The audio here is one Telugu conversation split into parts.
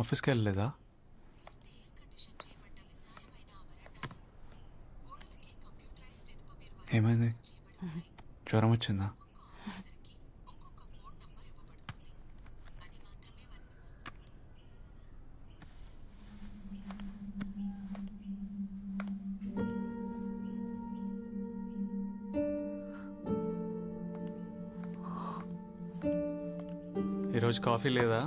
ఆఫీస్కి వెళ్ళలేదా? ఏమైంది? జ్వరం వచ్చిందా? ఈరోజు కాఫీ లేదా?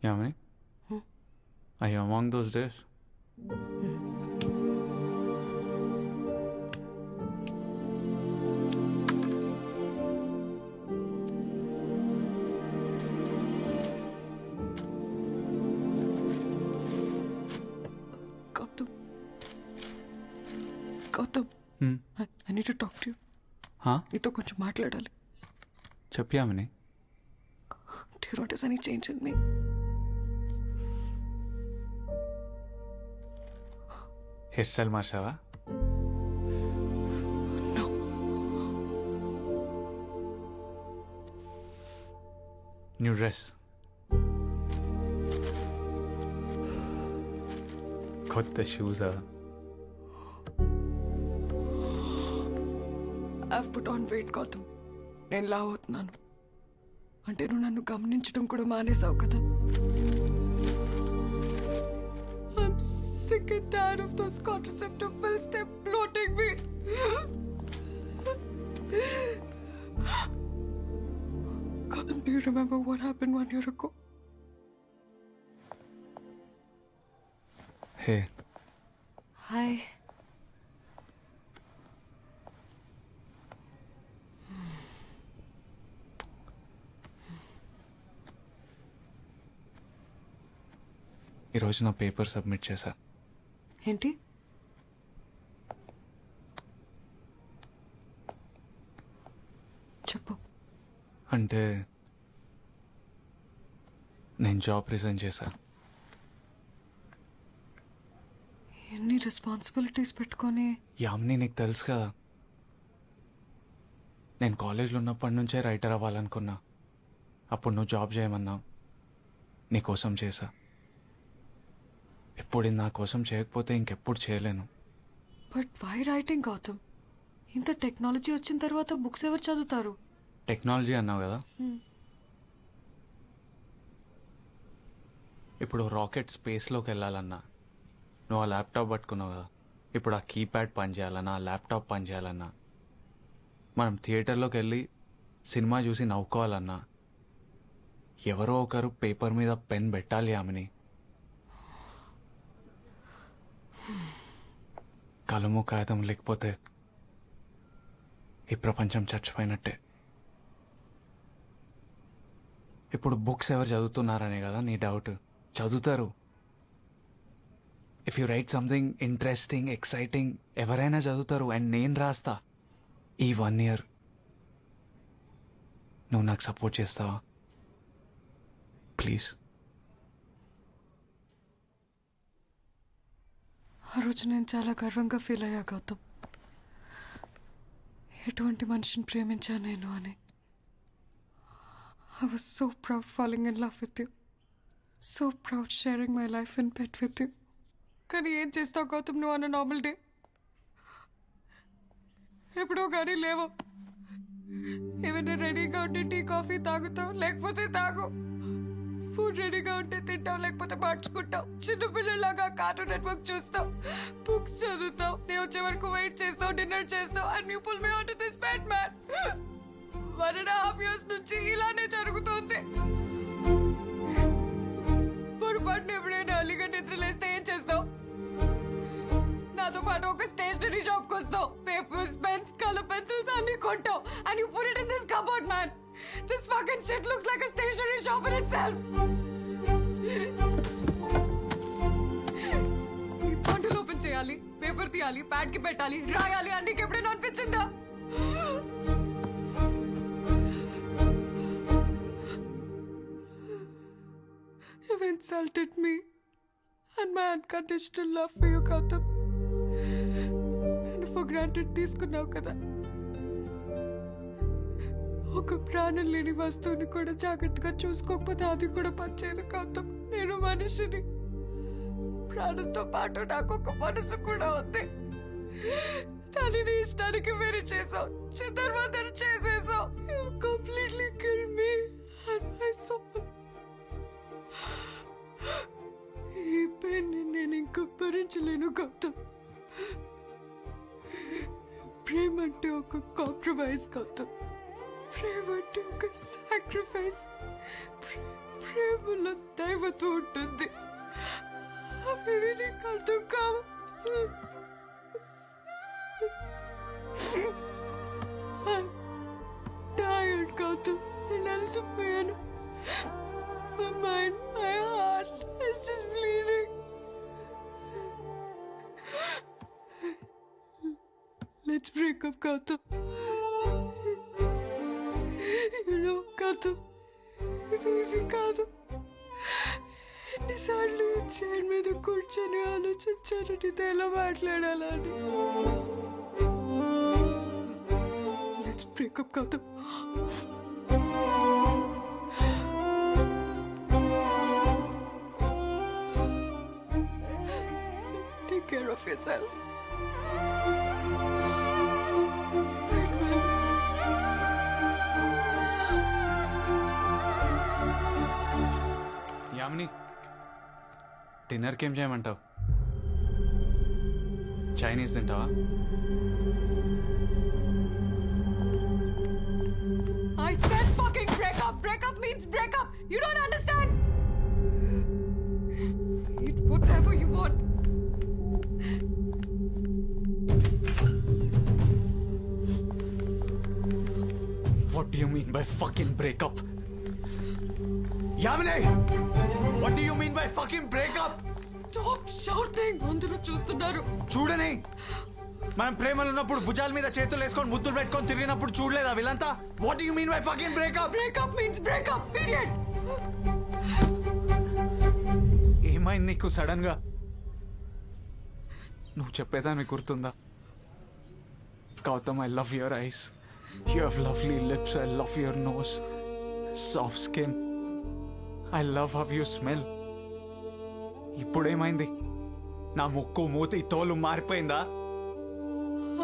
Yamini? Are you among those days? Gautam, I need to talk to you. నీతో కొంచెం మాట్లాడాలి. చెప్పు Yamini. Do you notice any change in me? Hair style మార్చావా? No. న్యూ డ్రెస్, కొత్త షూసా? I've put on weight, Gautam. నేను లావ్ అవుతున్నాను. అంటే నువ్వు నన్ను గమనించడం కూడా మానేసావు కదా. I'm sick and tired of those contraceptive pills. They're bloating me. Gautam, do you remember what happened 1 year ago? Hey. Hi. ఈరోజు నా పేపర్ సబ్మిట్ చేశా. ఏంటి? చెప్పు. అంటే నేను జాబ్ రిజైన్ చేశా. ఎన్ని రెస్పాన్సిబిలిటీస్ పెట్టుకొని. యామిని, నీకు తెలుసు కదా, నేను కాలేజ్లో ఉన్నప్పటి నుంచే రైటర్ అవ్వాలనుకున్నా. అప్పుడు నువ్వు జాబ్ చేయమన్నావు, నీకోసం చేశా. ఇప్పుడు నా కోసం చేయకపోతే ఇంకెప్పుడు చేయలేను. But why writing, Gautam? ఇంత టెక్నాలజీ వచ్చిన తర్వాత బుక్స్ ఎవరు చదువుతారు? టెక్నాలజీ అన్నావు కదా, ఇప్పుడు రాకెట్ స్పేస్లోకి వెళ్ళాలన్నా నువ్వు ఆ ల్యాప్టాప్ పట్టుకున్నావు కదా. ఇప్పుడు ఆ కీప్యాడ్ పనిచేయాలన్నా, ఆ ల్యాప్టాప్ పనిచేయాలన్నా, మనం థియేటర్లోకి వెళ్ళి సినిమా చూసి నవ్వుకోవాలన్నా ఎవరో ఒకరు పేపర్ మీద పెన్ పెట్టాలి. ఆమెని కలము కాగితం లేకపోతే ఈ ప్రపంచం చచ్చిపోయినట్టే. ఇప్పుడు బుక్స్ ఎవరు చదువుతున్నారనే కదా నీ డౌట్. చదువుతారు. If you write something interesting, exciting, ఎవరైనా చదువుతారు. అండ్ నేను రాస్తా. ఈ 1 year నువ్వు నాకు సపోర్ట్ చేస్తావా ప్లీజ్? ఆ రోజు నేను చాలా గర్వంగా ఫీల్ అయ్యా, గౌతమ్. ఎటువంటి మనిషిని ప్రేమించా నేను అని. I was so proud falling in love with you. So proud sharing my life in bed with you. కానీ ఏం చేస్తావు గౌతమ్ నువ్వు అన్న నార్మల్ డే? ఎప్పుడో కానీ లేవు. ఏమైనా రెడీగా ఉంటే టీ కాఫీ తాగుతావు, లేకపోతే తాగు. ఫుడ్ రెడీగా ఉంటే తింటావు, లేకపోతే మార్చుకుంటావు. చిన్నపిల్లలాగా కార్టూన్ నెట్వర్క్ చూస్తావు, బుక్స్ చదువుతావు, నేను వచ్చే వరకు వెయిట్ చేస్తావు, డిన్నర్ చేస్తావు. And you pull me on to this bed man. 1.5 years నుంచి ఇలానే జరుగుతోంది. పొరపాటున ఎప్పుడైనా అలీగా నిద్రలేస్తే ఏం చేస్తావు? నాతో పాటు ఒక స్టేషనరీ షాప్ కి వస్తావు, పేపర్స్, పెన్స్, కలర్ పెన్సిల్స్ అన్ని కొంటావు. And you put it in this cupboard, man. This fucking shit looks like a stationery shop in itself. ఈ బాటిల్ ఓపెన్ చేయాలి, పేపర్ తీయాలి, ప్యాడ్ కి పెట్టాలి, రాయాలి అని నీకు ఎప్పుడైనా అనిపించిందా? insulted me and my unconditional love for you, Gautam. నేను for granted తీసుకున్నావు కదా. ఒక ప్రాణం లేని వస్తువుని కూడా జాగ్రత్తగా చూసుకోకపోతే అది కూడా పనిచేయదు గౌతమ్. నేను మనిషిని, ప్రాణంతో పాటు నాకు ఒక మనసు కూడా ఉంది. దానిని ఇష్టానికి వేరు చేసావు, చిన్నర్వాదన చేసేసావు. You completely killed me and my soul. ఈ పెయిన్ నేను ఇంకా భరించలేను గౌతమ్. ప్రేమ అంటే ఒక కాంప్రమైజ్ గౌతమ్. ప్రేమ అంటే ఒక సాక్రిఫైస్. ప్రేమలో దైవత్వం ఉంటుంది. అవి నీకు అర్థం కావు. టైర్డ్ గౌతమ్, నేను అలసిపోయాను. My mind, my heart is just bleeding. Let's break up, Gautam. You know, Gautam, ఇది ఈజీ కాదు. ఎన్నిసార్లు చైర్ మీద కూర్చొని ఆలోచించాను నీతో ఎలా మాట్లాడాలని. Let's break up, Gautam. Take care of yourself. Yamini, డిన్నర్కి ఏం చేయమంటావు? చైనీస్ తింటావా? I said fucking break up. Break up means break up. You don't understand? Eat whatever you want. What do you mean by fucking break up? Yamini! What do you mean by fucking break up? Stop shouting. అందరూ చూస్తున్నారు. చూడని, మనం ప్రేమలో ఉన్నప్పుడు భుజాల మీద చేతులు వేసుకొని ముద్దులు పెట్టుకొని తిరిగినప్పుడు చూడలేదా వీళ్ళంతా? What do you mean by fucking break up? Break up means break up. Period. ఏమైంది నీకు సడన్ గా? నువ్వు చెప్పేదాన్ని గుర్తుందా? Gautam, I love your eyes. You have lovely lips. I love your nose. Soft skin. I love how you smell. ఇప్పుడేమైంది? నా ముక్కు మూతి తోలు మారిపోయిందా?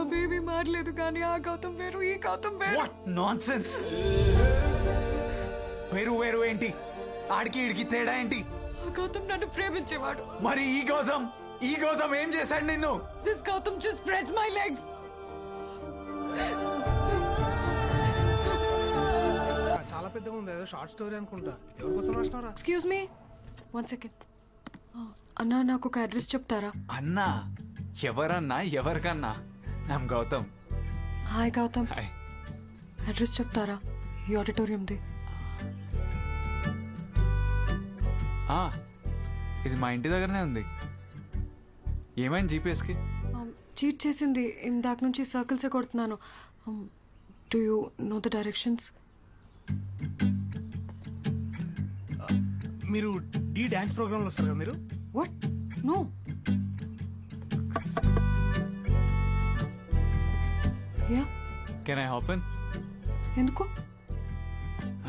అవేవి మారలేదు కానీ ఆ గౌతమ్ వేరు, ఈ గౌతమ్ వేరు. What nonsense! వేరు వేరు ఏంటి? ఆడికి ఈడికి తేడా ఏంటి? ఆ గౌతమ్ నన్ను ప్రేమించేవాడు. మరి ఈ గౌతమ్ ఏం చేశాడు నిన్ను? This Gautam just spreads my legs. చాలా పెద్దగా ఉంది, ఏదో షార్ట్ స్టోరీ అనుకుంటా. ఎవరి కోసం రాసినారా? Excuse me, 1 second. అన్నా, నాకు ఒక అడ్రస్ చెప్తారా? అన్నా? ఎవరన్నా? ఎవరికన్నా? నామ్ Gautam. Hi Gautam. Hi. Address చెప్తారా ఈ ఆడిటోరియంది? ఇది మా ఇంటి దగ్గరనే ఉంది. ఏమైంది జీపీఎస్కి? చీట్ చేసింది. ఇందాక నుంచి సర్కిల్సే కొడుతున్నాను. Do you know the directions? మీరు డి డాన్స్ ప్రోగ్రామ్ వస్తారు కదా మీరు? What? No. Yeah. Can I hop in? ఎందుకు?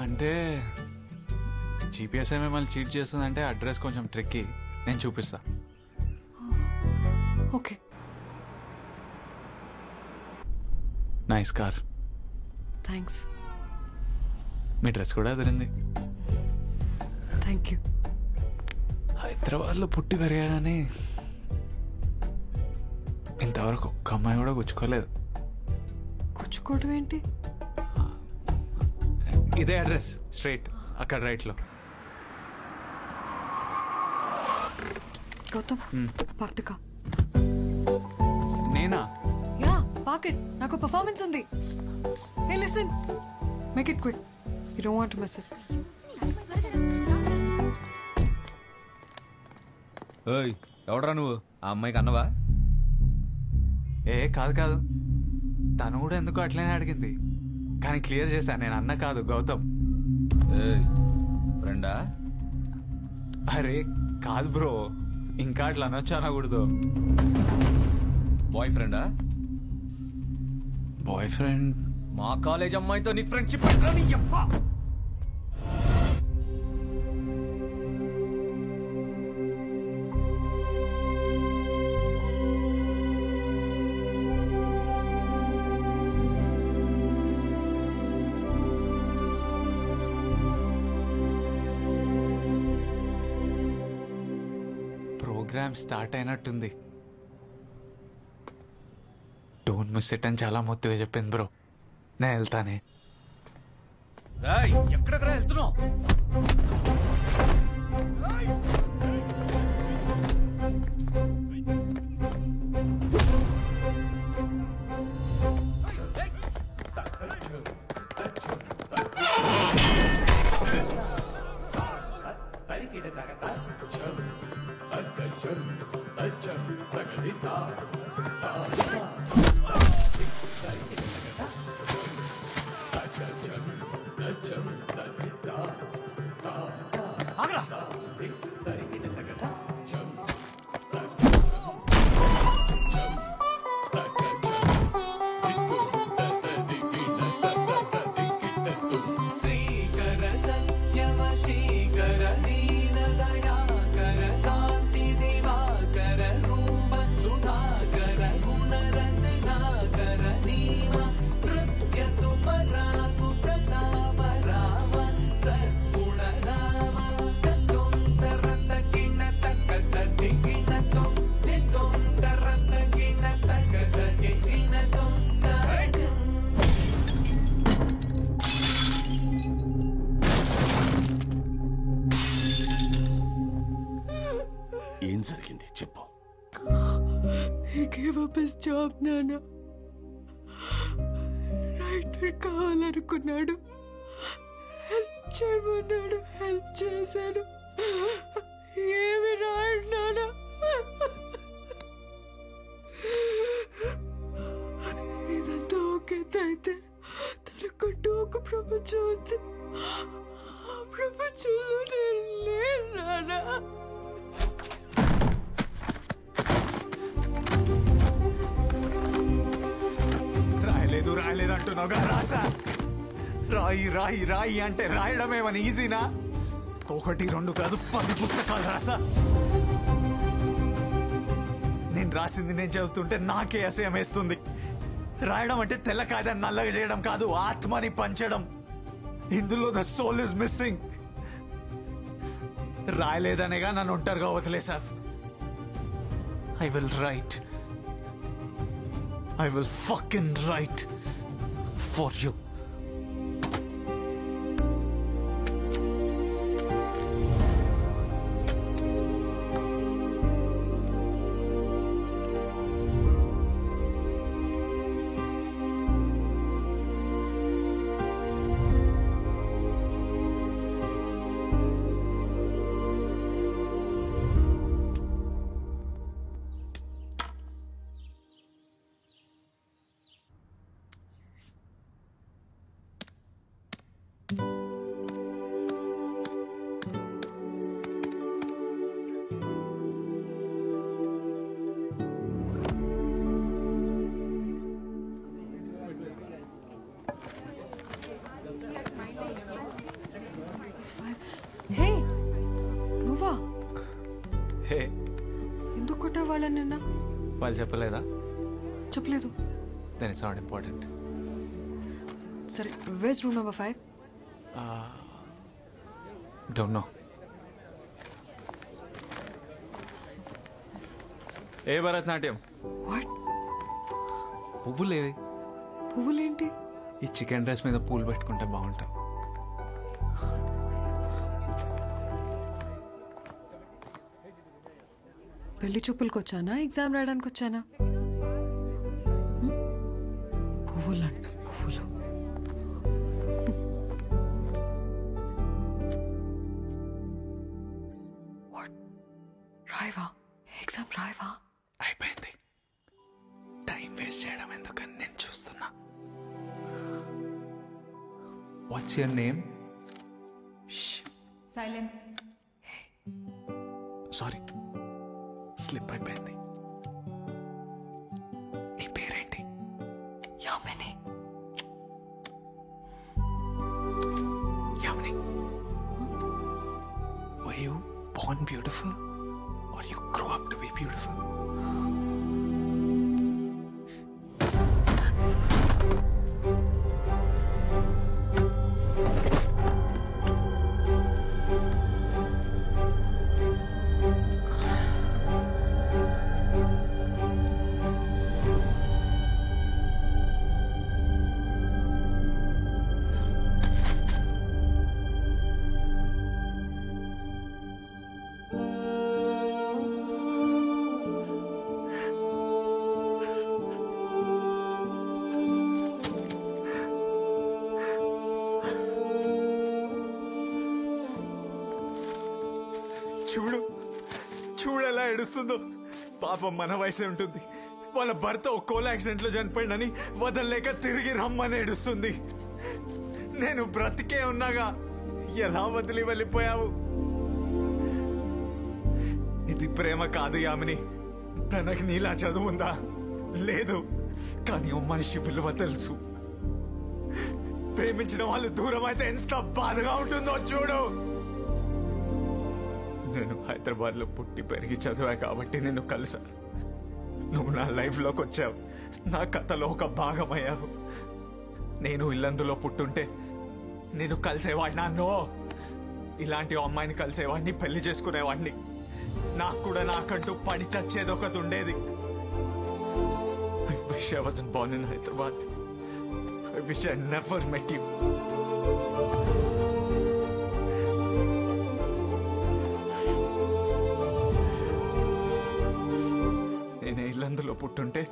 అంటే జీపీఎస్ మిమ్మల్ని చీట్ చేస్తుందంటే అడ్రస్ కొంచెం ట్రిక్కీ. నేను చూపిస్తా. ఓకే. Nice car. థ్యాంక్స్. మీ డ్రెస్ కూడా అదిరింది. Thank you. హైదరాబాద్లో పుట్టి పెరిగానే ఇంతవరకు ఒక్క అమ్మాయి కూడా గుచ్చుకోలేదు. కూర్చుకోవడం ఏంటి? ఇదే అడ్రస్, స్ట్రైట్ అక్కడ రైట్లో. గౌతమ్, పాక్టకా. నేనా? Yeah, pocket. నాకు పర్ఫార్మెన్స్ ఉంది. Hey listen, make it quick. You don't want to miss it. ఓయ్, ఎవడరా నువ్వు? ఆ అమ్మాయికి అన్నవా? కాదు. తను కూడా ఎందుకో అట్లనే అడిగింది, కానీ క్లియర్ చేశాను. నేను అన్న కాదు, గౌతమ్. ఏయ్, ఫ్రెండా? అరే కాదు బ్రో, ఇంకా అట్లా అనొచ్చు అనకూడదు. బాయ్ ఫ్రెండా? Boy friend? మా కాలేజ్ అమ్మాయితో నీ ఫ్రెండ్షిప్ ఎట్లా నీ యప్ప? ప్రోగ్రామ్ స్టార్ట్ అయినట్టుంది. డోంట్ మిస్ ఇట్ అని చాలా మొత్తుగా చెప్పింది బ్రో. నేను వెళ్తానే. ఎక్కడెక్కడ వెళ్తున్నావు? ఏం జరిగింది చెప్పు. He gave up his job, నాన్న. రైటర్ కావాలనుకున్నాడు, హెల్ప్ చేయమన్నాడు, హెల్ప్ చేశాడు. ఏమి రాయడు నాన్న. ఇదంతా ఓకే అయితే తనకంటూ ఒక ప్రపంచం ఉంది. ఆ ప్రపంచంలో నేను లేను నాన్న. రాయలేదు అంటున్నావుగా, రాసా. రాయి రాయి రాయి అంటే రాయడం ఏమని ఈజీనా? 1, 2 కాదు 10 పుస్తకాలు రాసా. నేను రాసింది నేను చదువుతుంటే నాకే అసహ్యం వేస్తుంది. రాయడం అంటే తెల్ల కాదని నల్లగా చేయడం కాదు, ఆత్మని పంచడం. ఇందులో ద సోల్ ఇస్ మిస్సింగ్. రాయలేదనేగా నన్ను ఒంటరిగా వదిలేసా. I will write. I will fucking write for you. Hey నువ్వా? హే, ఎందుకు కొట్టా వాళ్ళని నిన్న? వాళ్ళు చెప్పలేదా? చెప్పలేదు. Then it's not important. సరే, where's room number 5? Don't know. ఏ భరతనాట్యం? వాట్? పువ్వులేవి? పువ్వులేంటి? ఈ చికెన్ రైస్ మీద పూలు పెట్టుకుంటే బాగుంటావు. పెళ్లి చూపులకు వచ్చానా, ఎగ్జామ్ రాయడానికి వచ్చానా? పువ్వులంట, పువ్వులు. రాయవా? ఎగ్జామ్ రాయవా? అయిపోయింది. టైం వేస్ట్ చేయడం ఎందుకని నేను చూస్తున్నా. What's your name? Silence. Slip అయిపోయింది. నీ పేరేంటి? Yamini. Yamini, were you born beautiful or you grew up to be beautiful? చూడు చూడు ఎలా ఏడుస్తుందో. పాపం మన వయసే ఉంటుంది. వాళ్ళ భర్త ఒక కోల యాక్సిడెంట్ లో చనిపోయిందని వదలలేక తిరిగి రమ్మని ఏడుస్తుంది. నేను బ్రతికే ఉన్నాగా, ఎలా వదిలి వెళ్ళిపోయావు? ఇది ప్రేమ కాదు యామిని. తనకి నీలా చదువుందా? లేదు. కానీ ఓ మనిషి విలువ తెలుసు. ప్రేమించిన వాళ్ళు దూరం అయితే ఎంత బాధగా ఉంటుందో చూడు. నేను హైదరాబాద్ లో పుట్టి పెరిగి చదివా కాబట్టి నేను కలిసా. నువ్వు నా లైఫ్ లోకి వచ్చావు, నా కథలో ఒక భాగమయ్యావు. నేను ఇల్లందులో పుట్టుంటే నేను కలిసేవాడిని. నో, ఇలాంటి అమ్మాయిని కలిసేవాడిని, పెళ్లి చేసుకునేవాడిని. నాకు కూడా నాకంటూ పడి చచ్చేది ఒకటి ఉండేది. I wish I wasn't born in Hyderabad. I wish I never met you. నేనే ఇల్లందులో పుట్టుంటే